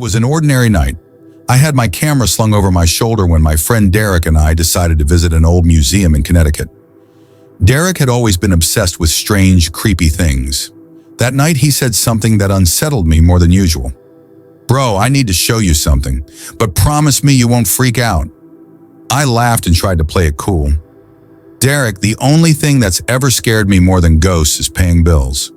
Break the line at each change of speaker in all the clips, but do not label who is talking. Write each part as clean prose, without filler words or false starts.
was an ordinary night. I had my camera slung over my shoulder when my friend Derek and I decided to visit an old museum in Connecticut. Derek had always been obsessed with strange, creepy things. That night he said something that unsettled me more than usual. "Bro, I need to show you something, but promise me you won't freak out." I laughed and tried to play it cool. "Derek, the only thing that's ever scared me more than ghosts is paying bills."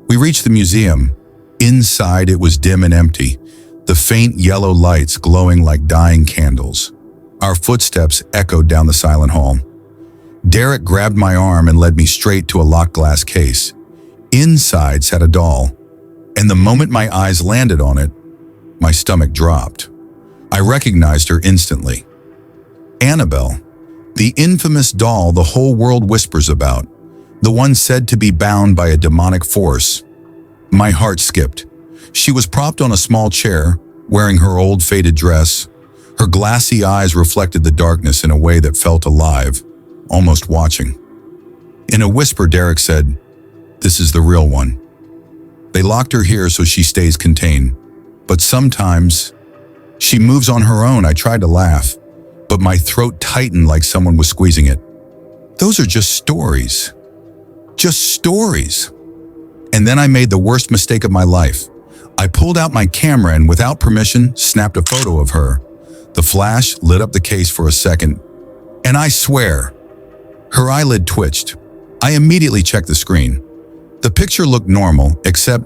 We reached the museum. Inside it was dim and empty, the faint yellow lights glowing like dying candles. Our footsteps echoed down the silent hall. Derek grabbed my arm and led me straight to a locked glass case. Inside sat a doll, and the moment my eyes landed on it, my stomach dropped. I recognized her instantly. Annabelle, the infamous doll the whole world whispers about, the one said to be bound by a demonic force. My heart skipped. She was propped on a small chair, wearing her old faded dress. Her glassy eyes reflected the darkness in a way that felt alive, almost watching. In a whisper, Derek said, "This is the real one." They locked her here so she stays contained. But sometimes, she moves on her own. I tried to laugh, but my throat tightened like someone was squeezing it. Those are just stories. Just stories. And then I made the worst mistake of my life. I pulled out my camera and without permission, snapped a photo of her. The flash lit up the case for a second, and I swear, her eyelid twitched. I immediately checked the screen. The picture looked normal, except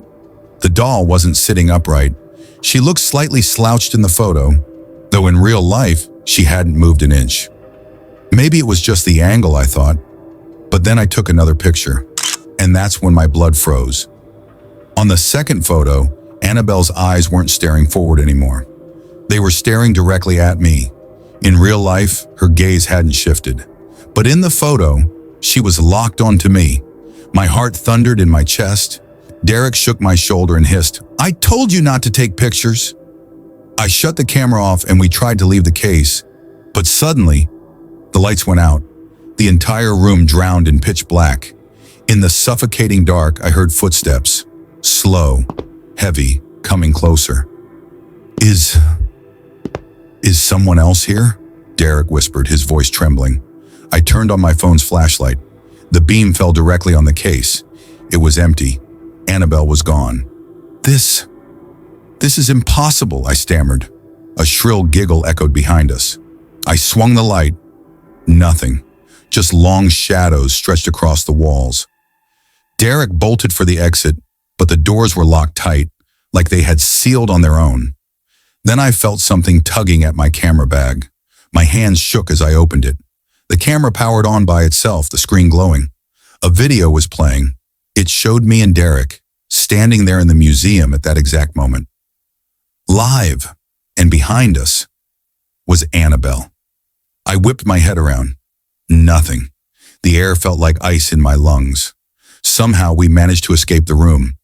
the doll wasn't sitting upright. She looked slightly slouched in the photo, though in real life, she hadn't moved an inch. Maybe it was just the angle, I thought. But then I took another picture, and that's when my blood froze. On the second photo, Annabelle's eyes weren't staring forward anymore. They were staring directly at me. In real life, her gaze hadn't shifted. But in the photo, she was locked onto me. My heart thundered in my chest. Derek shook my shoulder and hissed, "I told you not to take pictures." I shut the camera off and we tried to leave the case. But suddenly, the lights went out. The entire room drowned in pitch black. In the suffocating dark, I heard footsteps. Slow, heavy, coming closer. Is someone else here?" Derek whispered, his voice trembling. I turned on my phone's flashlight. The beam fell directly on the case. It was empty. Annabelle was gone. This is impossible," I stammered. A shrill giggle echoed behind us. I swung the light. Nothing. Just long shadows stretched across the walls. Derek bolted for the exit, but the doors were locked tight, like they had sealed on their own. Then I felt something tugging at my camera bag. My hands shook as I opened it. The camera powered on by itself, the screen glowing. A video was playing. It showed me and Derek, standing there in the museum at that exact moment. Live, and behind us, was Annabelle. I whipped my head around. Nothing. The air felt like ice in my lungs. Somehow we managed to escape the room.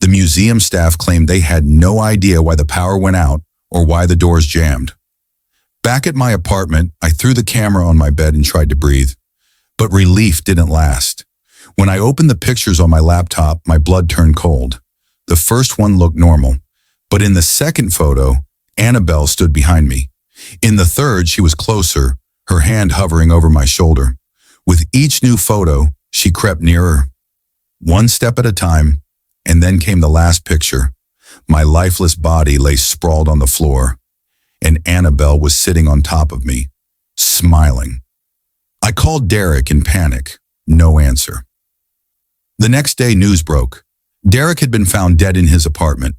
The museum staff claimed they had no idea why the power went out or why the doors jammed. Back at my apartment, I threw the camera on my bed and tried to breathe. But relief didn't last. When I opened the pictures on my laptop, my blood turned cold. The first one looked normal, but in the second photo, Annabelle stood behind me. In the third, she was closer, her hand hovering over my shoulder. With each new photo, she crept nearer. One step at a time, and then came the last picture. My lifeless body lay sprawled on the floor, and Annabelle was sitting on top of me, smiling. I called Derek in panic. No answer. The next day, news broke. Derek had been found dead in his apartment.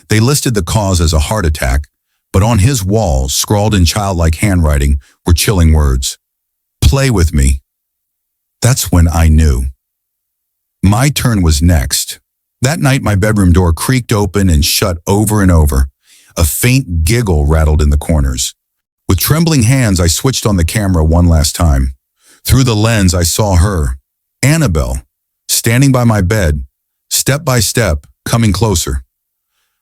They listed the cause as a heart attack, but on his wall, scrawled in childlike handwriting, were chilling words. "Play with me." That's when I knew. My turn was next. That night, my bedroom door creaked open and shut over and over. A faint giggle rattled in the corners. With trembling hands, I switched on the camera one last time. Through the lens, I saw her, Annabelle, standing by my bed, step by step, coming closer.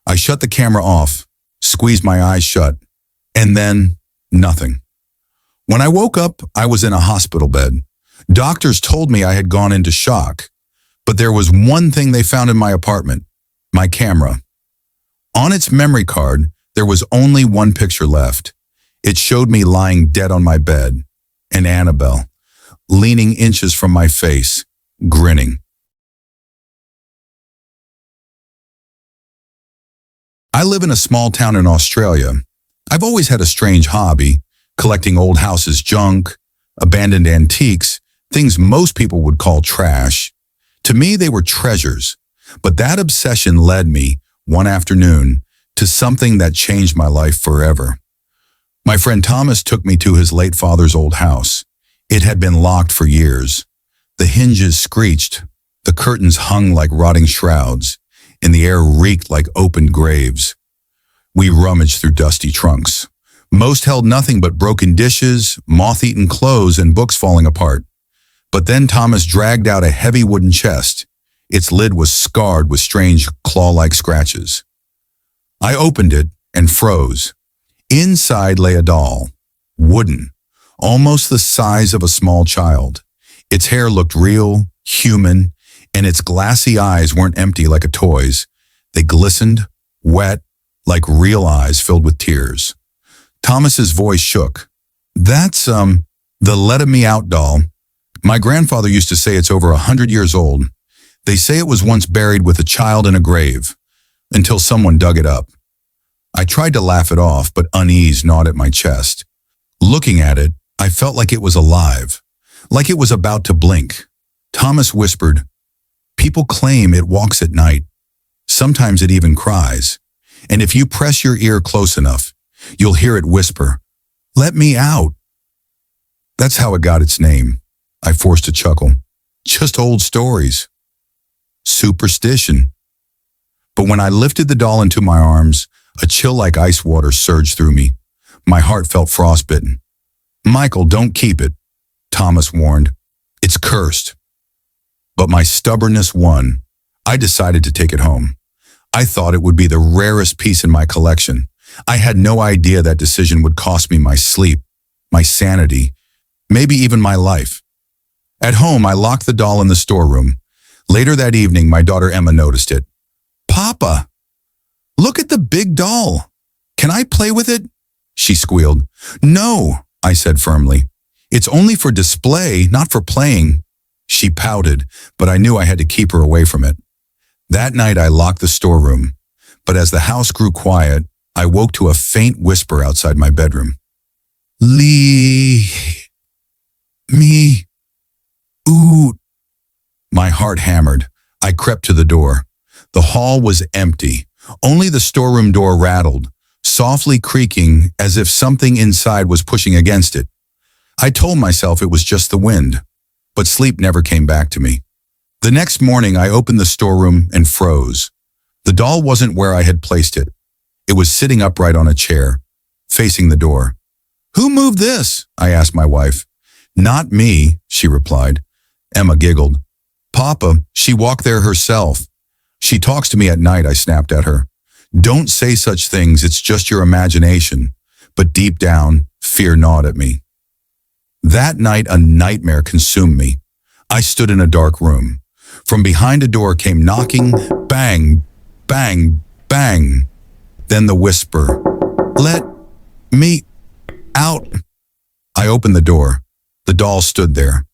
I shut the camera off, squeezed my eyes shut, and then nothing. When I woke up, I was in a hospital bed. Doctors told me I had gone into shock, but there was one thing they found in my apartment, my camera. On its memory card, There was only one picture left. It showed me lying dead on my bed, and Annabelle, leaning inches from my face, grinning. I live in a small town in Australia. I've always had a strange hobby, collecting old houses' junk, abandoned antiques, things most people would call trash. To me, they were treasures, but that obsession led me, one afternoon, to something that changed my life forever. My friend Thomas took me to his late father's old house. It had been locked for years. The hinges screeched, the curtains hung like rotting shrouds, and the air reeked like opened graves. We rummaged through dusty trunks. Most held nothing but broken dishes, moth-eaten clothes, and books falling apart. But then Thomas dragged out a heavy wooden chest. Its lid was scarred with strange claw-like scratches. I opened it and froze. Inside lay a doll, wooden, almost the size of a small child. Its hair looked real, human, and its glassy eyes weren't empty like a toy's. They glistened, wet, like real eyes filled with tears. Thomas's voice shook. That's, the Letta Me Out doll. My grandfather used to say it's over 100 years old. They say it was once buried with a child in a grave, until someone dug it up. I tried to laugh it off, but unease gnawed at my chest. Looking at it, I felt like it was alive, like it was about to blink. Thomas whispered, "People claim it walks at night. Sometimes it even cries. And if you press your ear close enough, you'll hear it whisper, 'Let me out.'" That's how it got its name. I forced a chuckle. Just old stories. Superstition. But when I lifted the doll into my arms, a chill like ice water surged through me. My heart felt frostbitten. "Michael, don't keep it," Thomas warned. "It's cursed." But my stubbornness won. I decided to take it home. I thought it would be the rarest piece in my collection. I had no idea that decision would cost me my sleep, my sanity, maybe even my life. At home, I locked the doll in the storeroom. Later that evening, my daughter Emma noticed it. "Papa, look at the big doll. Can I play with it?" she squealed. "No," I said firmly. "It's only for display, not for playing." She pouted, but I knew I had to keep her away from it. That night I locked the storeroom, but as the house grew quiet, I woke to a faint whisper outside my bedroom. "Lee, me, oot." My heart hammered. I crept to the door. The hall was empty. Only the storeroom door rattled, softly creaking as if something inside was pushing against it. I told myself it was just the wind, but sleep never came back to me. The next morning, I opened the storeroom and froze. The doll wasn't where I had placed it. It was sitting upright on a chair, facing the door. "Who moved this?" I asked my wife. "Not me," she replied. Emma giggled. "Papa, she walked there herself." "She talks to me at night," I snapped at her. "Don't say such things, it's just your imagination." But deep down, fear gnawed at me. That night, a nightmare consumed me. I stood in a dark room. From behind a door came knocking, bang, bang, bang. Then the whisper, "Let me out." I opened the door. The doll stood there,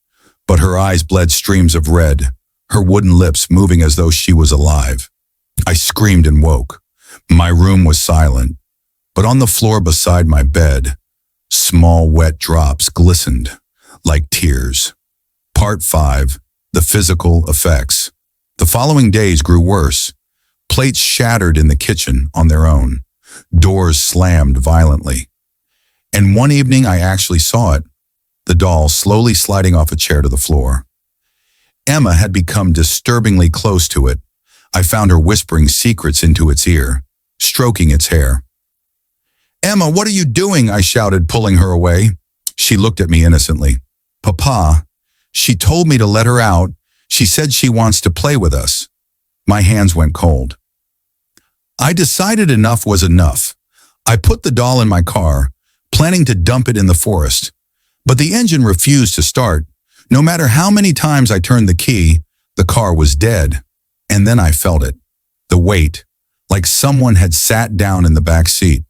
but her eyes bled streams of red, her wooden lips moving as though she was alive. I screamed and woke. My room was silent, but on the floor beside my bed, small wet drops glistened like tears. Part 5. The physical effects. The following days grew worse. Plates shattered in the kitchen on their own. Doors slammed violently. And one evening I actually saw it, the doll slowly sliding off a chair to the floor. Emma had become disturbingly close to it. I found her whispering secrets into its ear, stroking its hair. "Emma, what are you doing?" I shouted, pulling her away. She looked at me innocently. "Papa, she told me to let her out. She said she wants to play with us." My hands went cold. I decided enough was enough. I put the doll in my car, planning to dump it in the forest. But the engine refused to start. No matter how many times I turned the key, the car was dead. And then I felt it. The weight, like someone had sat down in the back seat.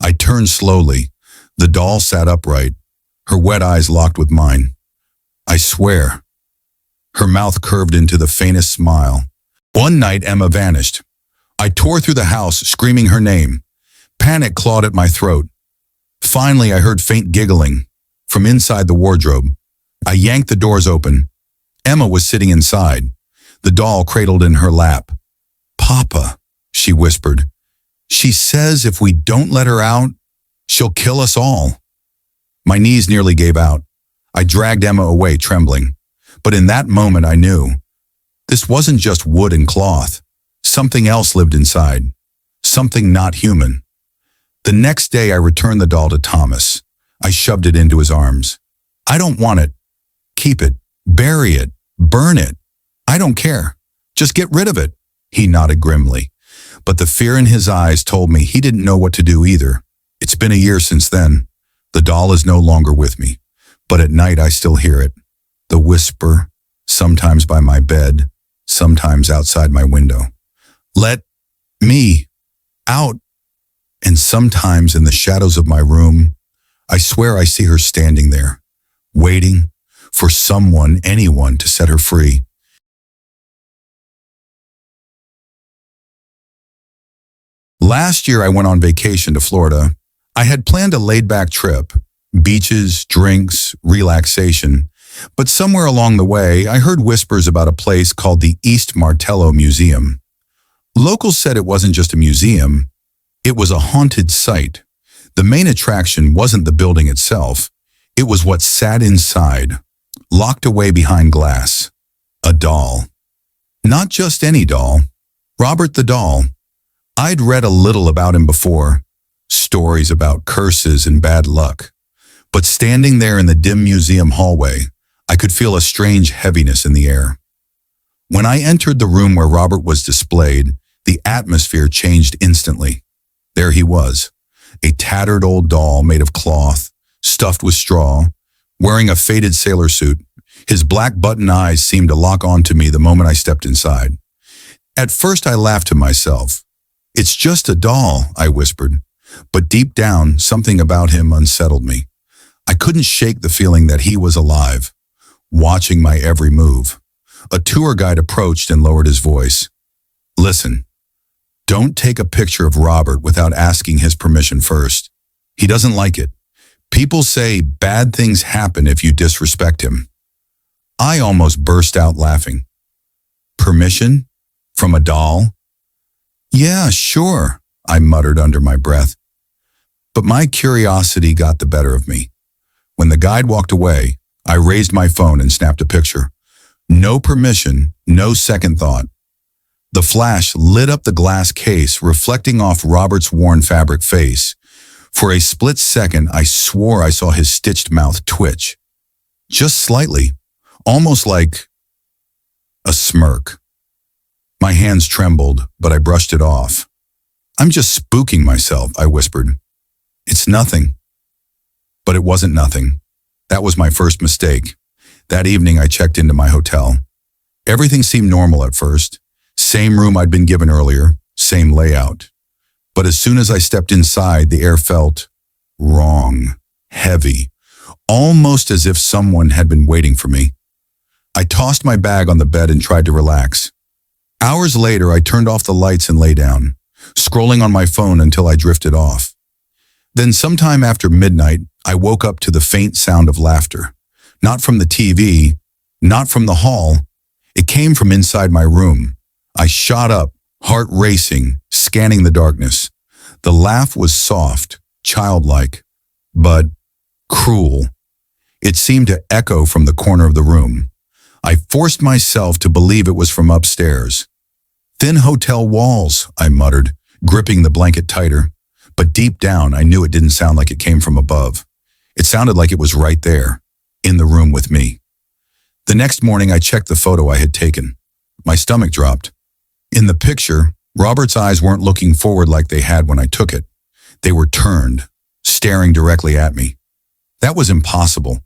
I turned slowly. The doll sat upright, her wet eyes locked with mine. I swear. Her mouth curved into the faintest smile. One night, Emma vanished. I tore through the house, screaming her name. Panic clawed at my throat. Finally, I heard faint giggling from inside the wardrobe. I yanked the doors open. Emma was sitting inside, the doll cradled in her lap. "Papa," she whispered. "She says if we don't let her out, she'll kill us all." My knees nearly gave out. I dragged Emma away, trembling. But in that moment, I knew this wasn't just wood and cloth. Something else lived inside. Something not human. The next day, I returned the doll to Thomas. I shoved it into his arms. "I don't want it. Keep it. Bury it. Burn it. I don't care. Just get rid of it." He nodded grimly. But the fear in his eyes told me he didn't know what to do either. It's been a year since then. The doll is no longer with me. But at night I still hear it. The whisper, sometimes by my bed, sometimes outside my window. "Let me out." And sometimes in the shadows of my room, I swear I see her standing there, waiting for someone, anyone, to set her free. Last year I went on vacation to Florida. I had planned a laid-back trip, beaches, drinks, relaxation. But somewhere along the way, I heard whispers about a place called the East Martello Museum. Locals said it wasn't just a museum, it was a haunted site. The main attraction wasn't the building itself, it was what sat inside, locked away behind glass. A doll. Not just any doll. Robert the doll. I'd read a little about him before, stories about curses and bad luck. But standing there in the dim museum hallway, I could feel a strange heaviness in the air. When I entered the room where Robert was displayed, the atmosphere changed instantly. There he was, a tattered old doll made of cloth, stuffed with straw, wearing a faded sailor suit. His black button eyes seemed to lock onto me the moment I stepped inside. At first I laughed to myself. "It's just a doll," I whispered. But deep down, something about him unsettled me. I couldn't shake the feeling that he was alive, watching my every move. A tour guide approached and lowered his voice. "Listen, don't take a picture of Robert without asking his permission first. He doesn't like it. People say bad things happen if you disrespect him." I almost burst out laughing. "Permission? From a doll?" "Yeah, sure," I muttered under my breath. But my curiosity got the better of me. When the guide walked away, I raised my phone and snapped a picture. No permission, no second thought. The flash lit up the glass case, reflecting off Robert's worn fabric face. For a split second, I swore I saw his stitched mouth twitch. Just slightly, almost like a smirk. My hands trembled, but I brushed it off. "I'm just spooking myself," I whispered. "It's nothing." But it wasn't nothing. That was my first mistake. That evening I checked into my hotel. Everything seemed normal at first. Same room I'd been given earlier, same layout. But as soon as I stepped inside, the air felt wrong, heavy, almost as if someone had been waiting for me. I tossed my bag on the bed and tried to relax. Hours later, I turned off the lights and lay down, scrolling on my phone until I drifted off. Then sometime after midnight, I woke up to the faint sound of laughter. Not from the TV, not from the hall. It came from inside my room. I shot up, heart racing, scanning the darkness. The laugh was soft, childlike, but cruel. It seemed to echo from the corner of the room. I forced myself to believe it was from upstairs. "Thin hotel walls," I muttered, gripping the blanket tighter. But deep down, I knew it didn't sound like it came from above. It sounded like it was right there, in the room with me. The next morning, I checked the photo I had taken. My stomach dropped. In the picture, Robert's eyes weren't looking forward like they had when I took it. They were turned, staring directly at me. That was impossible.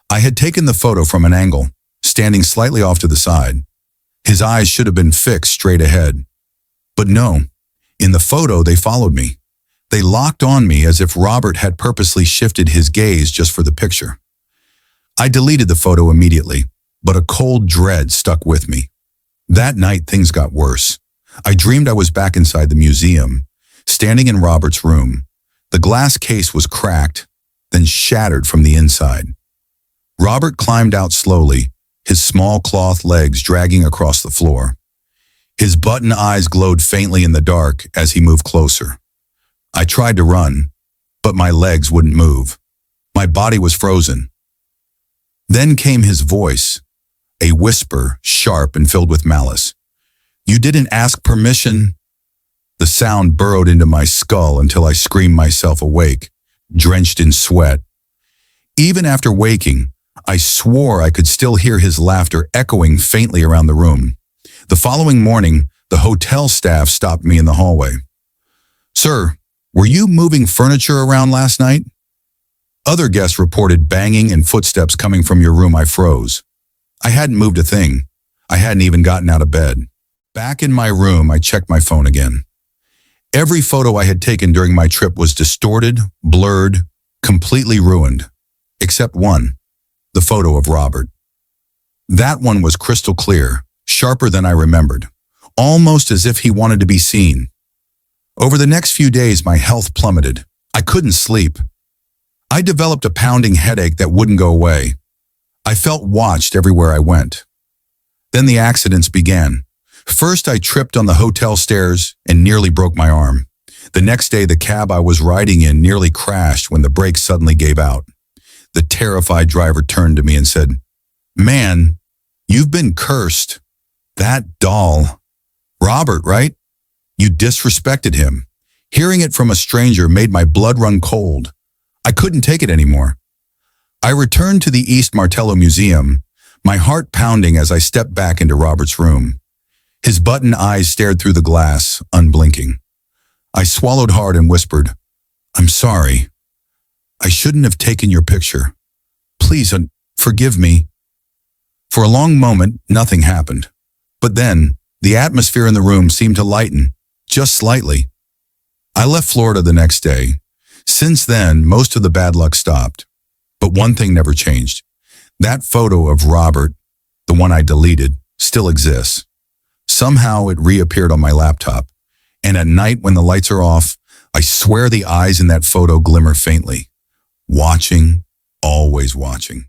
I had taken the photo from an angle, standing slightly off to the side. His eyes should have been fixed straight ahead. But no, in the photo they followed me. They locked on me as if Robert had purposely shifted his gaze just for the picture. I deleted the photo immediately, but a cold dread stuck with me. That night, things got worse. I dreamed I was back inside the museum, standing in Robert's room. The glass case was cracked, then shattered from the inside. Robert climbed out slowly, his small cloth legs dragging across the floor. His button eyes glowed faintly in the dark as he moved closer. I tried to run, but my legs wouldn't move. My body was frozen. Then came his voice, a whisper, sharp and filled with malice. "You didn't ask permission?" The sound burrowed into my skull until I screamed myself awake, drenched in sweat. Even after waking, I swore I could still hear his laughter echoing faintly around the room. The following morning, the hotel staff stopped me in the hallway. "Sir, were you moving furniture around last night?" Other guests reported banging and footsteps coming from your room. I froze. I hadn't moved a thing. I hadn't even gotten out of bed. Back in my room, I checked my phone again. Every photo I had taken during my trip was distorted, blurred, completely ruined. Except one, the photo of Robert. That one was crystal clear, sharper than I remembered, almost as if he wanted to be seen. Over the next few days, my health plummeted. I couldn't sleep. I developed a pounding headache that wouldn't go away. I felt watched everywhere I went. Then the accidents began. First, I tripped on the hotel stairs and nearly broke my arm. The next day, the cab I was riding in nearly crashed when the brakes suddenly gave out. The terrified driver turned to me and said, "Man, you've been cursed. That doll. Robert, right? You disrespected him." Hearing it from a stranger made my blood run cold. I couldn't take it anymore. I returned to the East Martello Museum, my heart pounding as I stepped back into Robert's room. His button eyes stared through the glass, unblinking. I swallowed hard and whispered, "I'm sorry. I shouldn't have taken your picture. Please, forgive me." For a long moment, nothing happened. But then, the atmosphere in the room seemed to lighten, just slightly. I left Florida the next day. Since then, most of the bad luck stopped. But one thing never changed. That photo of Robert, the one I deleted, still exists. Somehow it reappeared on my laptop. And at night when the lights are off, I swear the eyes in that photo glimmer faintly. Watching, always watching.